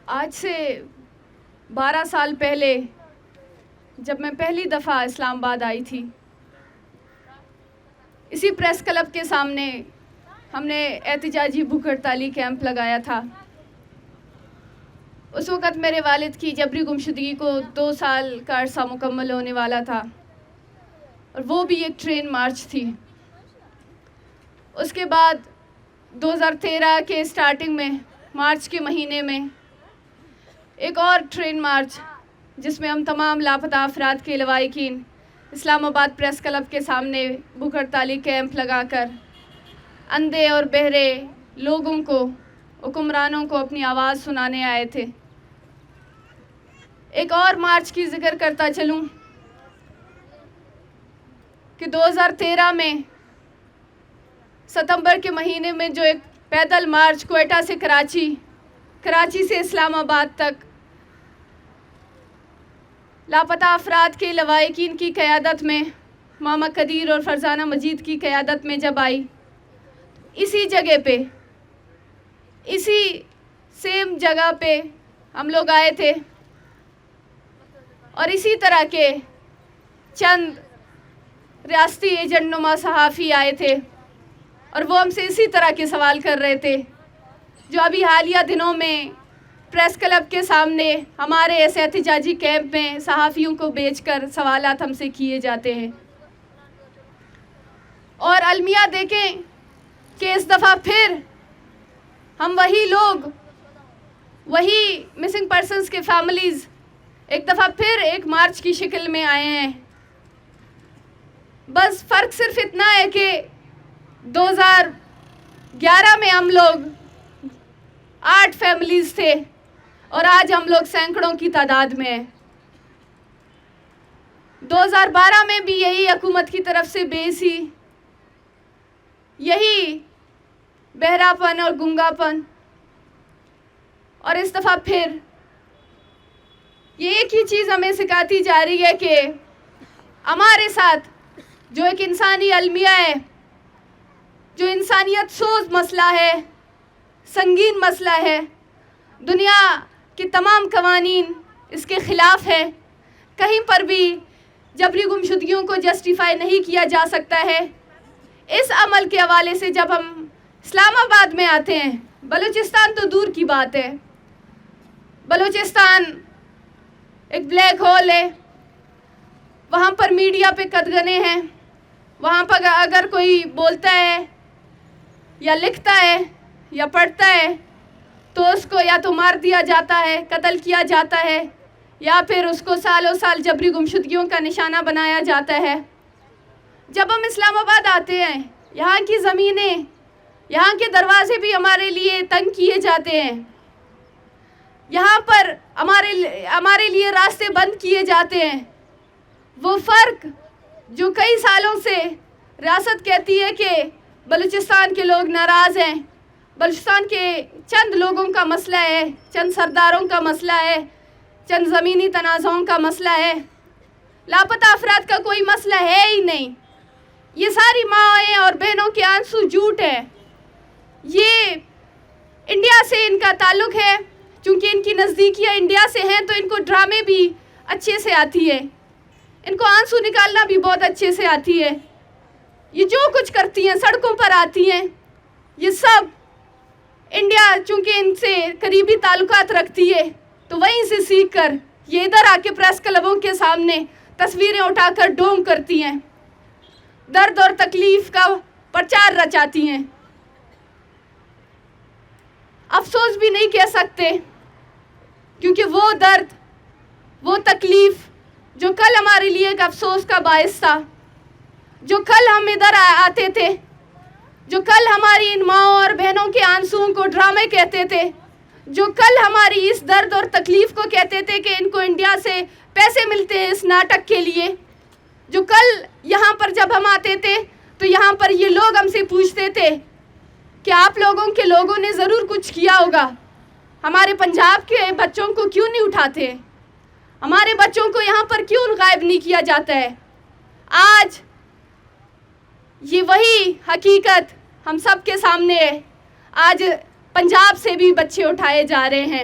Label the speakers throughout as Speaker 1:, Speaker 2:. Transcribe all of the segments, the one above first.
Speaker 1: آج سے 12 سال پہلے جب میں پہلی دفعہ اسلام آباد آئی تھی، اسی پریس کلب کے سامنے ہم نے احتجاجی بھوک ہڑتالی کیمپ لگایا تھا۔ اس وقت میرے والد کی جبری گمشدگی کو 2 سال کا عرصہ مکمل ہونے والا تھا، اور وہ بھی ایک ٹرین مارچ تھی۔ اس کے بعد 2013 کے سٹارٹنگ میں مارچ کے مہینے میں ایک اور ٹرین مارچ، جس میں ہم تمام لاپتہ افراد کے لواحقین اسلام آباد پریس کلب کے سامنے بھوک ہڑتالی کیمپ لگا کر اندھے اور بہرے لوگوں کو، حکمرانوں کو اپنی آواز سنانے آئے تھے۔ ایک اور مارچ کی ذکر کرتا چلوں کہ 2013 میں ستمبر کے مہینے میں جو ایک پیدل مارچ کوئٹہ سے کراچی سے اسلام آباد تک لاپتہ افراد کے لواحقین کی قیادت میں، ماما قدیر اور فرزانہ مجید کی قیادت میں جب آئی، اسی جگہ پہ، اسی سیم جگہ پہ ہم لوگ آئے تھے، اور اسی طرح کے چند ریاستی ایجنٹ نما صحافی آئے تھے، اور وہ ہم سے اسی طرح کے سوال کر رہے تھے جو ابھی حالیہ دنوں میں پریس کلب کے سامنے ہمارے ایسے احتجاجی کیمپ میں صحافیوں کو بیچ کر سوالات ہم سے کیے جاتے ہیں۔ اور المیہ دیکھیں کہ اس دفعہ پھر ہم وہی لوگ، وہی مسنگ پرسنز کے فیملیز ایک دفعہ پھر ایک مارچ کی شکل میں آئے ہیں۔ بس فرق صرف اتنا ہے کہ 2011 میں ہم لوگ 8 فیملیز تھے، اور آج ہم لوگ سینکڑوں کی تعداد میں ہیں۔ 2012 میں بھی یہی حکومت کی طرف سے بے حسی، یہی بہراپن اور گنگاپن، اور اس دفعہ پھر یہ ایک ہی چیز ہمیں سکھاتی جا رہی ہے کہ ہمارے ساتھ جو ایک انسانی المیہ ہے، جو انسانیت سوز مسئلہ ہے، سنگین مسئلہ ہے، دنیا کے تمام قوانین اس کے خلاف ہے، کہیں پر بھی جبری گمشدگیوں کو جسٹیفائی نہیں کیا جا سکتا ہے۔ اس عمل کے حوالے سے جب ہم اسلام آباد میں آتے ہیں، بلوچستان تو دور کی بات ہے، بلوچستان ایک بلیک ہول ہے، وہاں پر میڈیا پہ قدغنے ہیں، وہاں پر اگر کوئی بولتا ہے یا لکھتا ہے یا پڑھتا ہے تو اس کو یا تو مار دیا جاتا ہے، قتل کیا جاتا ہے، یا پھر اس کو سالوں سال جبری گمشدگیوں کا نشانہ بنایا جاتا ہے۔ جب ہم اسلام آباد آتے ہیں، یہاں کی زمینیں، یہاں کے دروازے بھی ہمارے لیے تنگ کیے جاتے ہیں، یہاں پر ہمارے لیے راستے بند کیے جاتے ہیں۔ وہ فرق جو کئی سالوں سے ریاست کہتی ہے کہ بلوچستان کے لوگ ناراض ہیں، بلوچستان کے چند لوگوں کا مسئلہ ہے، چند سرداروں کا مسئلہ ہے، چند زمینی تنازعوں کا مسئلہ ہے، لاپتہ افراد کا کوئی مسئلہ ہے ہی نہیں۔ یہ ساری ماں اور بہنوں کے آنسو جھوٹ ہیں۔ یہ انڈیا سے ان کا تعلق ہے، چونکہ ان کی نزدیکیاں انڈیا سے ہیں تو ان کو ڈرامے بھی اچھے سے آتی ہے، ان کو آنسو نکالنا بھی بہت اچھے سے آتی ہے۔ یہ جو کچھ کرتی ہیں، سڑکوں پر آتی ہیں، یہ سب انڈیا چونکہ ان سے قریبی تعلقات رکھتی ہے تو وہیں سے سیکھ کر یہ ادھر آ کے پریس کلبوں کے سامنے تصویریں اٹھا کر ڈھونگ کرتی ہیں، درد اور تکلیف کا پرچار رچاتی ہیں۔ افسوس بھی نہیں کہہ سکتے، کیونکہ وہ درد، وہ تکلیف جو کل ہمارے لیے ایک افسوس کا باعث تھا، جو کل ہم ادھر آتے تھے، جو کل ہماری ان ماں اور بہنوں کے آنسوؤں کو ڈرامے کہتے تھے، جو کل ہماری اس درد اور تکلیف کو کہتے تھے کہ ان کو انڈیا سے پیسے ملتے ہیں اس ناٹک کے لیے، جو کل یہاں پر جب ہم آتے تھے تو یہاں پر یہ لوگ ہم سے پوچھتے تھے کہ آپ لوگوں نے ضرور کچھ کیا ہوگا، ہمارے پنجاب کے بچوں کو کیوں نہیں اٹھاتے، ہمارے بچوں کو یہاں پر کیوں غائب نہیں کیا جاتا ہے۔ آج یہ وہی حقیقت ہم سب کے سامنے ہے۔ آج پنجاب سے بھی بچے اٹھائے جا رہے ہیں،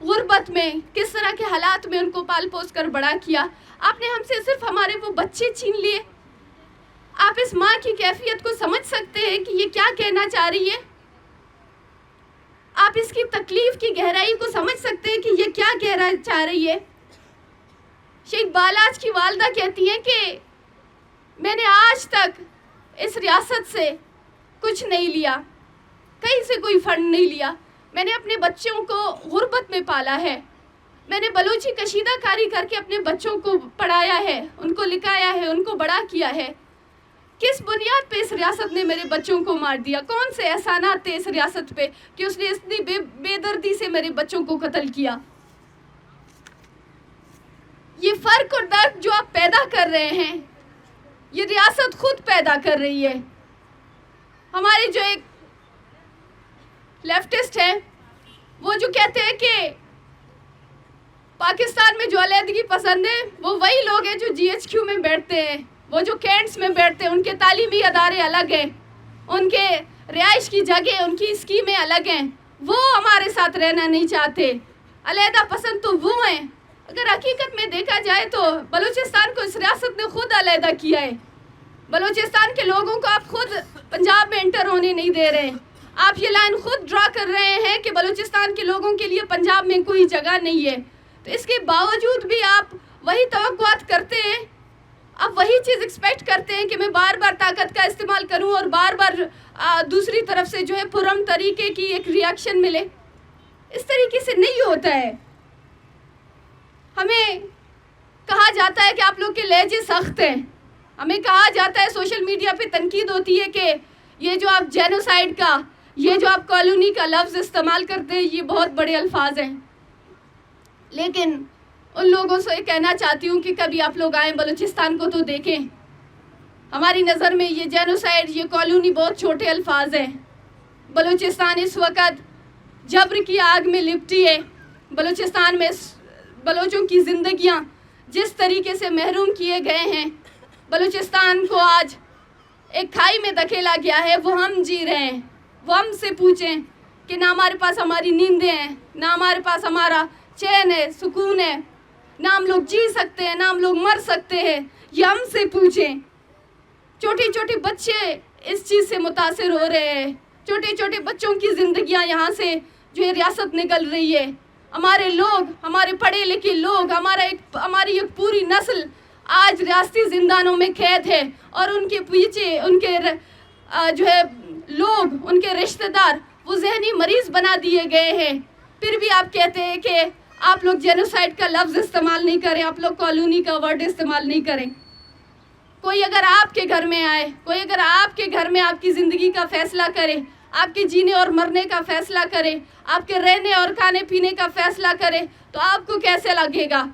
Speaker 1: غربت میں کس طرح کے حالات میں ان کو پال پوس کر بڑا کیا. آپ نے ہم سے صرف ہمارے وہ بچے چھین لیے. آپ اس ماں کی کیفیت کو سمجھ سکتے ہیں کہ یہ کیا کہنا چاہ رہی ہے؟ آپ اس کی تکلیف کی گہرائی کو سمجھ سکتے ہیں کہ یہ کیا کہنا چاہ رہی ہے؟ شیخ بالاج کی والدہ کہتی ہیں کہ میں نے آج تک اس ریاست سے کچھ نہیں لیا، کہیں سے کوئی فنڈ نہیں لیا. میں نے اپنے بچوں کو غربت میں پالا ہے. میں نے بلوچی کشیدہ کاری کر کے اپنے بچوں کو پڑھایا ہے، ان کو لکھایا ہے، ان کو بڑا کیا ہے. کس بنیاد پہ اس ریاست نے میرے بچوں کو مار دیا؟ کون سے احسانات تھے اس ریاست پہ کہ اس نے اتنی بے دردی سے میرے بچوں کو قتل کیا؟ یہ فرق اور درد جو آپ پیدا کر رہے ہیں، یہ ریاست خود پیدا کر رہی ہے. ہمارے جو ایک لیفٹسٹ ہیں وہ جو کہتے ہیں کہ پاکستان میں جو علیحدگی پسند ہے وہ وہی لوگ ہیں جو GHQ میں بیٹھتے ہیں، وہ جو کینٹس میں بیٹھتے ہیں. ان کے تعلیمی ادارے الگ ہیں، ان کے رہائش کی جگہ، ان کی اسکیمیں الگ ہیں. وہ ہمارے ساتھ رہنا نہیں چاہتے. علیحدہ پسند تو وہ ہیں. اگر حقیقت میں دیکھا جائے تو بلوچستان کو اس ریاست نے خود علیحدہ کیا ہے. بلوچستان کے لوگوں کو آپ خود پنجاب میں انٹر ہونے نہیں دے رہے ہیں. آپ یہ لائن خود ڈرا کر رہے ہیں کہ بلوچستان کے لوگوں کے لیے پنجاب میں کوئی جگہ نہیں ہے. تو اس کے باوجود بھی آپ وہی توقعات کرتے ہیں، آپ وہی چیز ایکسپیکٹ کرتے ہیں کہ میں بار بار طاقت کا استعمال کروں اور بار بار دوسری طرف سے جو ہے پرامن طریقے کی ایک ریاکشن ملے. اس طریقے سے نہیں ہوتا ہے. ہمیں کہا جاتا ہے کہ آپ لوگ کے لہجے سخت ہیں. ہمیں کہا جاتا ہے، سوشل میڈیا پہ تنقید ہوتی ہے کہ یہ جو آپ جینوسائیڈ کا، یہ جو آپ کالونی کا لفظ استعمال کرتے ہیں، یہ بہت بڑے الفاظ ہیں. لیکن ان لوگوں سے کہنا چاہتی ہوں کہ کبھی آپ لوگ آئیں بلوچستان کو تو دیکھیں. ہماری نظر میں یہ جینوسائیڈ، یہ کالونی بہت چھوٹے الفاظ ہیں. بلوچستان اس وقت جبر کی آگ میں لپٹی ہے. بلوچستان میں بلوچوں کی زندگیاں جس طریقے سے محروم کیے گئے ہیں، بلوچستان کو آج ایک کھائی میں دھکیلا گیا ہے. وہ ہم جی رہے ہیں. وہ ہم سے پوچھیں کہ نہ ہمارے پاس ہماری نیندیں ہیں، نہ ہمارے پاس ہمارا چین ہے، سکون ہے، نہ ہم لوگ جی سکتے ہیں، نہ ہم لوگ مر سکتے ہیں. یہ ہم سے پوچھیں. چھوٹے چھوٹے بچے اس چیز سے متاثر ہو رہے ہیں. چھوٹے چھوٹے بچوں کی زندگیاں یہاں سے جو ہے ریاست نکل رہی ہے. ہمارے لوگ، ہمارے پڑھے لکھے لوگ، ہماری ایک پوری نسل آج ریاستی زندانوں میں قید ہے. اور ان کے پیچھے ان کے جو ہے لوگ، ان کے رشتہ دار وہ ذہنی مریض بنا دیے گئے ہیں. پھر بھی آپ کہتے ہیں کہ آپ لوگ جینوسائیڈ کا لفظ استعمال نہیں کریں، آپ لوگ کالونی کا ورڈ استعمال نہیں کریں. کوئی اگر آپ کے گھر میں آئے، کوئی اگر آپ کے گھر میں آپ کی زندگی کا فیصلہ کرے، آپ کے جینے اور مرنے کا فیصلہ کرے، آپ کے رہنے اور کھانے پینے کا فیصلہ کرے تو آپ کو کیسے لگے گا؟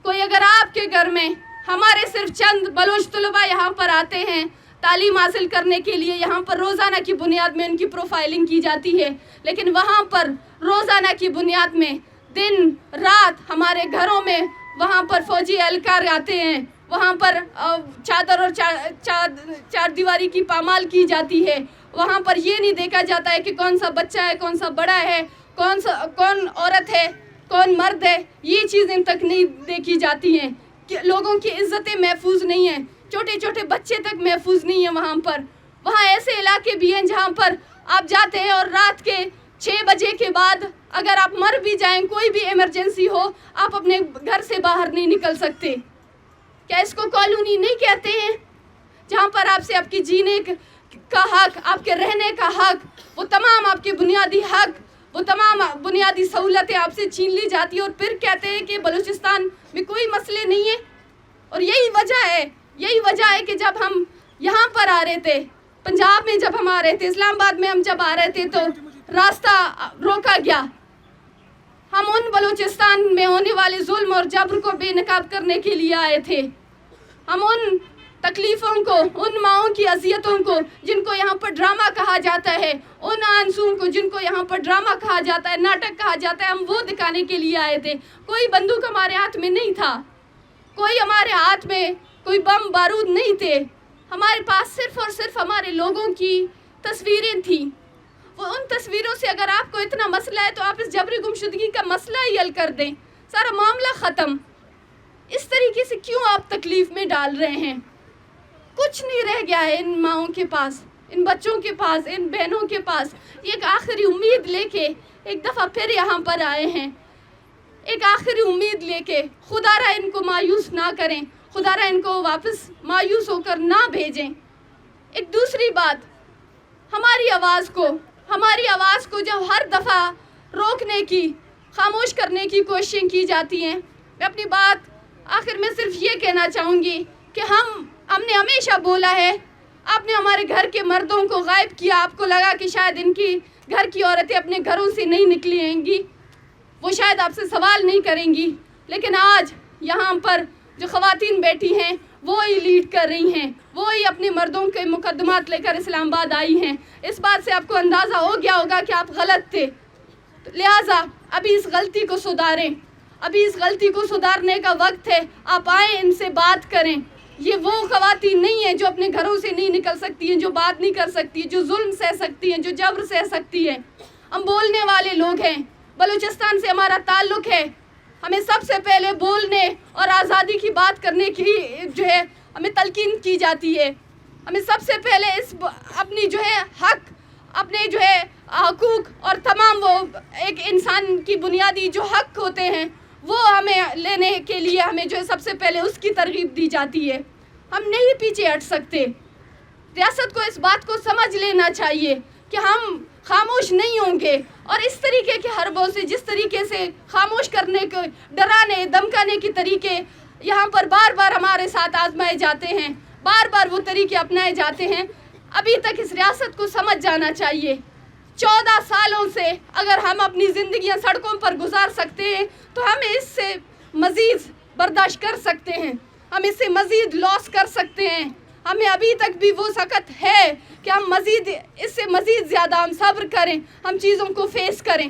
Speaker 1: کوئی اگر آپ کے گھر میں، ہمارے صرف چند بلوچ طلباء یہاں پر آتے ہیں تعلیم حاصل کرنے کے لیے، یہاں پر روزانہ کی بنیاد میں ان کی پروفائلنگ کی جاتی ہے، لیکن وہاں پر روزانہ کی بنیاد میں دن رات ہمارے گھروں میں وہاں پر فوجی اہلکار آتے ہیں، وہاں پر چادر اور چار دیواری کی پامال کی جاتی ہے. وہاں پر یہ نہیں دیکھا جاتا ہے کہ کون سا بچہ ہے، کون سا بڑا ہے، کون عورت ہے، کون مرد ہے. یہ چیزیں تک نہیں دیکھی جاتی ہیں کہ لوگوں کی عزتیں محفوظ نہیں ہیں. چھوٹے چھوٹے بچے تک محفوظ نہیں ہیں وہاں پر. وہاں ایسے علاقے بھی ہیں جہاں پر آپ جاتے ہیں اور رات کے 6 بجے کے بعد اگر آپ مر بھی جائیں، کوئی بھی ایمرجنسی ہو، آپ اپنے گھر سے باہر نہیں نکل سکتے. کیا اس کو کالونی نہیں کہتے ہیں؟ جہاں پر آپ سے آپ کی جینے کا حق، آپ کے رہنے کا حق، وہ تمام آپ کے بنیادی حق، وہ تمام بنیادی سہولتیں آپ سے چھین لی جاتی ہیں، اور پھر کہتے ہیں کہ بلوچستان میں کوئی مسئلے نہیں ہیں. اور یہی وجہ ہے کہ جب ہم یہاں پر آ رہے تھے، پنجاب میں جب ہم آ رہے تھے، اسلام آباد میں ہم جب آ رہے تھے تو راستہ روکا گیا. ہم ان بلوچستان میں ہونے والے ظلم اور جبر کو بے نقاب کرنے کے لیے آئے تھے. ہم ان تکلیفوں کو، ان ماؤں کی اذیتوں کو جن کو یہاں پر ڈرامہ کہا جاتا ہے، ان آنسوؤں کو جن کو یہاں پر ڈرامہ کہا جاتا ہے، ناٹک کہا جاتا ہے، ہم وہ دکھانے کے لیے آئے تھے. کوئی بندوق ہمارے ہاتھ میں نہیں تھا، کوئی ہمارے ہاتھ میں کوئی بم بارود نہیں تھے. ہمارے پاس صرف اور صرف ہمارے لوگوں کی تصویریں تھیں. وہ ان تصویروں سے اگر آپ کو اتنا مسئلہ ہے تو آپ اس جبری گمشدگی کا مسئلہ ہی حل کر دیں، سارا معاملہ ختم۔ اس طریقے سے کیوں آپ تکلیف میں ڈال رہے ہیں؟ کچھ نہیں رہ گیا ہے ان ماؤں کے پاس، ان بچوں کے پاس، ان بہنوں کے پاس۔ یہ ایک آخری امید لے کے ایک دفعہ پھر یہاں پر آئے ہیں، ایک آخری امید لے کے۔ خدا را ان کو مایوس نہ کریں، خدا را ان کو واپس مایوس ہو کر نہ بھیجیں۔ ایک دوسری بات، ہماری آواز کو جب ہر دفعہ روکنے کی، خاموش کرنے کی کوششیں کی جاتی ہیں، میں اپنی بات آخر میں صرف یہ کہنا چاہوں گی کہ ہم نے ہمیشہ بولا ہے، آپ نے ہمارے گھر کے مردوں کو غائب کیا، آپ کو لگا کہ شاید ان کی گھر کی عورتیں اپنے گھروں سے نہیں نکلیں گی، وہ شاید آپ سے سوال نہیں کریں گی، لیکن آج یہاں پر جو خواتین بیٹھی ہیں وہی لیڈ کر رہی ہیں، وہی اپنے مردوں کے مقدمات لے کر اسلام آباد آئی ہیں۔ اس بات سے آپ کو اندازہ ہو گیا ہوگا کہ آپ غلط تھے، لہٰذا ابھی اس غلطی کو سدھاریں، ابھی اس غلطی کو سدھارنے کا وقت ہے۔ آپ آئیں، ان سے بات کریں۔ یہ وہ خواتین نہیں ہیں جو اپنے گھروں سے نہیں نکل سکتی ہیں، جو بات نہیں کر سکتی، جو ظلم سہ سکتی ہیں، جو جبر سہ سکتی ہیں۔ ہم بولنے والے لوگ ہیں، بلوچستان سے ہمارا تعلق ہے، ہمیں سب سے پہلے بولنے اور آزادی کی بات کرنے کی ہمیں تلقین کی جاتی ہے۔ ہمیں سب سے پہلے اپنی حق، اپنے حقوق اور تمام وہ ایک انسان کی بنیادی جو حق ہوتے ہیں وہ ہمیں لینے کے لیے ہمیں سب سے پہلے اس کی ترغیب دی جاتی ہے۔ ہم نہیں پیچھے ہٹ سکتے۔ ریاست کو اس بات کو سمجھ لینا چاہیے کہ ہم خاموش نہیں ہوں گے، اور اس طریقے کے حربوں سے، جس طریقے سے خاموش کرنے کے، ڈرانے دھمکانے کے طریقے یہاں پر بار بار ہمارے ساتھ آزمائے جاتے ہیں، بار بار وہ طریقے اپنائے جاتے ہیں، ابھی تک اس ریاست کو سمجھ جانا چاہیے۔ 14 سالوں سے اگر ہم اپنی زندگیاں سڑکوں پر گزار سکتے ہیں تو ہم اس سے مزید برداشت کر سکتے ہیں، ہم اس سے مزید لاس کر سکتے ہیں۔ ہمیں ابھی تک بھی وہ سخت ہے کہ ہم اس سے مزید زیادہ ہم صبر کریں، ہم چیزوں کو فیس کریں۔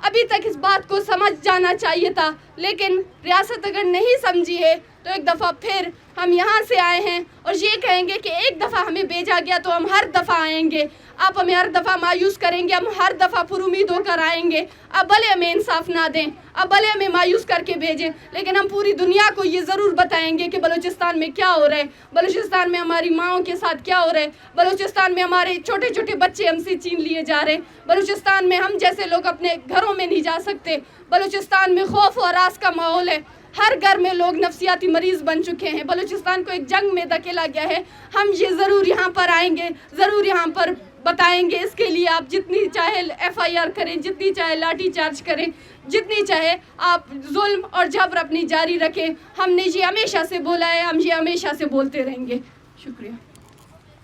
Speaker 1: ابھی تک اس بات کو سمجھ جانا چاہیے تھا، لیکن ریاست اگر نہیں سمجھی ہے تو ایک دفعہ پھر ہم یہاں سے آئے ہیں اور یہ کہیں گے کہ ایک دفعہ ہمیں بھیجا گیا تو ہم ہر دفعہ آئیں گے۔ آپ ہمیں ہر دفعہ مایوس کریں گے، ہم ہر دفعہ پر امید ہو کر آئیں گے۔ اب بھلے ہمیں انصاف نہ دیں، اب بھلے ہمیں مایوس کر کے بھیجیں، لیکن ہم پوری دنیا کو یہ ضرور بتائیں گے کہ بلوچستان میں کیا ہو رہا ہے، بلوچستان میں ہماری ماؤں کے ساتھ کیا ہو رہا ہے، بلوچستان میں ہمارے چھوٹے چھوٹے بچے ہم سے چھین لیے جا رہے ہیں، بلوچستان میں ہم جیسے لوگ اپنے گھروں میں نہیں جا سکتے، بلوچستان میں خوف و ہراس کا ماحول ہے، ہر گھر میں لوگ نفسیاتی مریض بن چکے ہیں، بلوچستان کو ایک جنگ میں دھکیلا گیا ہے۔ ہم یہ ضرور یہاں پر آئیں گے، ضرور یہاں پر بتائیں گے۔ اس کے لیے آپ جتنی چاہے FIR کریں، جتنی چاہے لاٹھی چارج کریں، جتنی چاہے آپ ظلم اور جبر اپنی جاری رکھیں، ہم نے یہ ہمیشہ سے بولا ہے، ہم یہ ہمیشہ سے بولتے رہیں گے۔ شکریہ۔